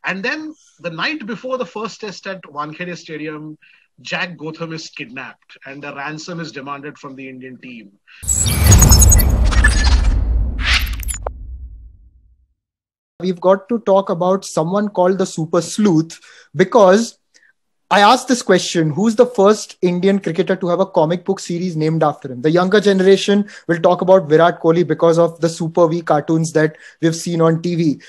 And then the night before the first test at Wankhede Stadium, Jack Gotham is kidnapped and a ransom is demanded from the Indian team. We've got to talk about someone called the Super Sleuth because I asked this question: who's the first Indian cricketer to have a comic book series named after him? The younger generation will talk about Virat Kohli because of the Super V cartoons that we've seen on TV.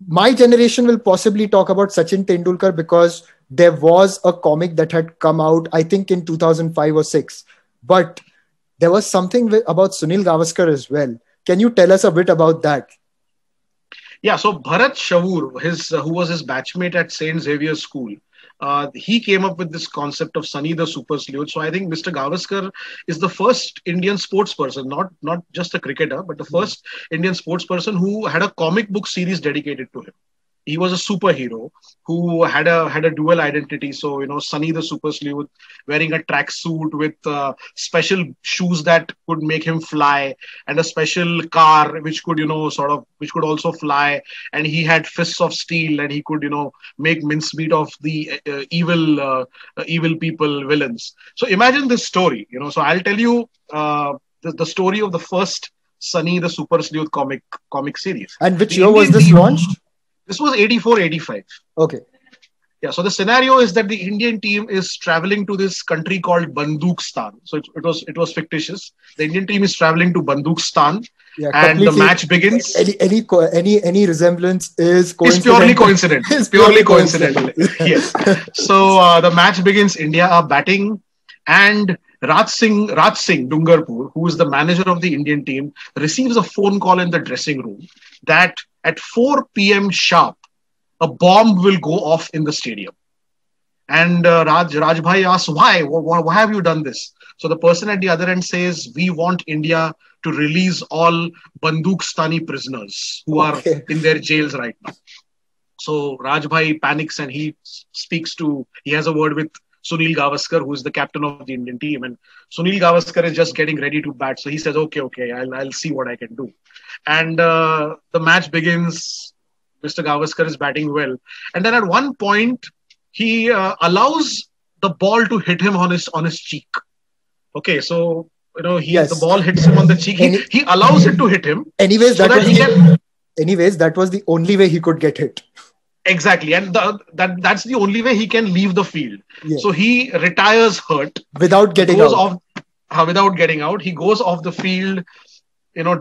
My generation will possibly talk about Sachin Tendulkar because there was a comic that had come out, I think, in 2005 or 6. But there was something about Sunil Gavaskar as well. Can you tell us a bit about that? Yeah, so Bharat Shavur, who was his batchmate at St. Xavier's School, he came up with this concept of Sunny the Super Sleuth. So I think Mr. Gavaskar is the first Indian sports person, not just a cricketer, but the first Indian sports person who had a comic book series dedicated to him. He was a superhero who had a dual identity. So Sunny the Super Sleuth, wearing a tracksuit with special shoes that could make him fly, and a special car which could which could also fly, and he had fists of steel, and he could make mincemeat of the evil people, villains. So imagine this story. So I'll tell you the story of the first Sunny the Super Sleuth comic series. And which The year was Indian this team- launched? This was 84, 85. Okay. Yeah, so the scenario is that the Indian team is traveling to this country called Bandukstan. So it was fictitious. The Indian team is traveling to Bandukstan, Yeah, and the completely. match begins. Any resemblance is It's coincidental. purely coincidental. It's Purely purely coincidental. Yes. So the match begins. India are batting, and Raj Singh Dungarpur, who is the manager of the Indian team, receives a phone call in the dressing room that at 4 p.m. sharp, a bomb will go off in the stadium. And Rajbhai asks, why have you done this? So the person at the other end says, we want India to release all Bandukstani prisoners who are Okay. in their jails right now. So Rajbhai panics and he has a word with Sunil Gavaskar, who is the captain of the Indian team. And Sunil Gavaskar is just getting ready to bat. So he says, okay, I'll see what I can do. And the match begins. Mr. Gavaskar is batting well. And then at one point, he allows the ball to hit him on his cheek. Okay, so Yes. the ball hits him on the cheek. He allows it to hit him. Anyways, so that that he can that was the only way he could get hit. exactly, and that's the only way he can leave the field. Yeah. So he retires hurt, Without getting goes out. off without getting out. He goes off the field,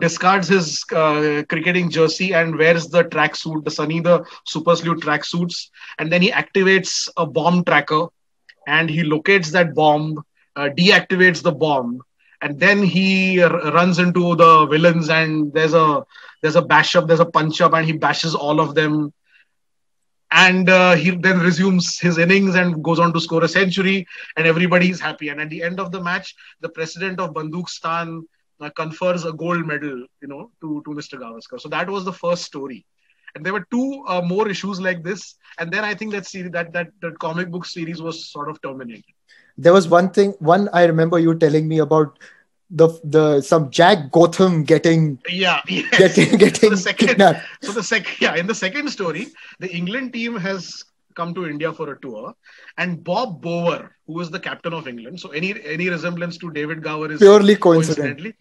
discards his cricketing jersey and wears the tracksuit, the Sunny the Super Sleuth tracksuits, and then he activates a bomb tracker, and he locates that bomb, deactivates the bomb, and then he runs into the villains, and there's a bash up, there's a punch up, and he bashes all of them. And he then resumes his innings and goes on to score a century, and everybody is happy. And at the end of the match, the president of Bandukstan confers a gold medal, to Mr. Gavaskar. So that was the first story. And there were two more issues like this. And then I think that comic book series was sort of terminated. There was one I remember you telling me about the some Jack Gotham getting Yeah, yes. getting The second, kidnapped. in the second story, the England team has come to India for a tour, and Bob Bower, who is the captain of England, so any resemblance to David Gower is Purely coincident. coincidentally.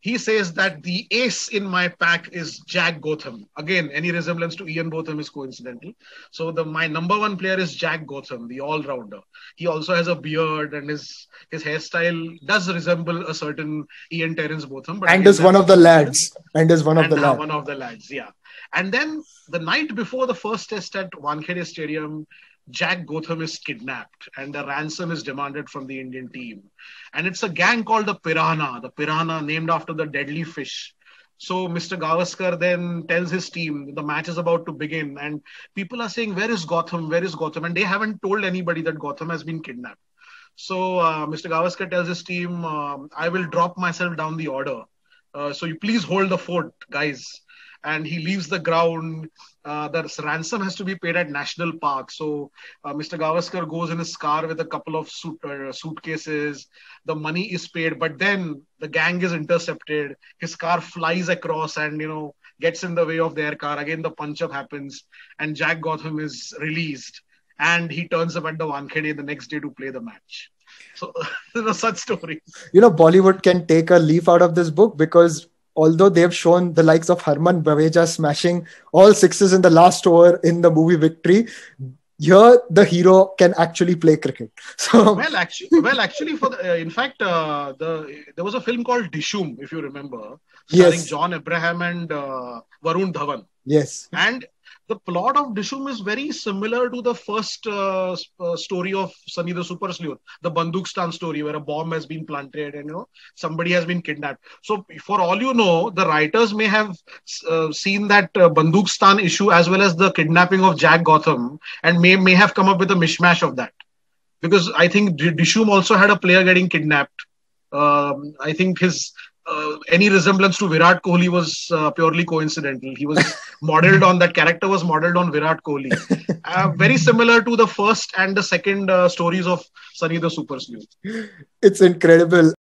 He says that the ace in my pack is Jack Gotham. Again, any resemblance to Ian Botham is coincidental. So my number one player is Jack Gotham, the all-rounder. He also has a beard, and his hairstyle does resemble a certain Ian Terence Botham. But And again, is one that's of the lads. And is one of the lads. one of the lads, yeah. And then the night before the first test at Wankhede Stadium, Jack Gotham is kidnapped and a ransom is demanded from the Indian team. And it's a gang called the Piranha named after the deadly fish. So Mr. Gavaskar then tells his team the match is about to begin, and people are saying, where is Gotham? Where is Gotham? And they haven't told anybody that Gotham has been kidnapped. So Mr. Gavaskar tells his team, I will drop myself down the order. So you please hold the fort, guys. And he leaves the ground. The ransom has to be paid at National Park. So Mr. Gavaskar goes in his car with a couple of suitcases. The money is paid, but then the gang is intercepted. His car flies across, and gets in the way of their car. Again, the punch-up happens and Jack Gotham is released and he turns up at the Wankhede the next day to play the match. So there are such stories. Bollywood can take a leaf out of this book, because although they've shown the likes of Harman Baweja smashing all sixes in the last over in the movie Victory, here the hero can actually play cricket. So actually, in fact, there was a film called Dishoom, if you remember, starring John Abraham and Varun Dhawan. Yes. And the plot of Dishoom is very similar to the first story of Sunny the Super Sleuth, the Bandukistan story, where a bomb has been planted and somebody has been kidnapped. So, for all you know, the writers may have seen that Bandukistan issue as well as the kidnapping of Jack Gotham, and may have come up with a mishmash of that. Because I think Dishoom also had a player getting kidnapped. I think his any resemblance to Virat Kohli was purely coincidental. He was that character was modeled on Virat Kohli. Very similar to the first and the second stories of Sunny the Super Sleuth. It's incredible.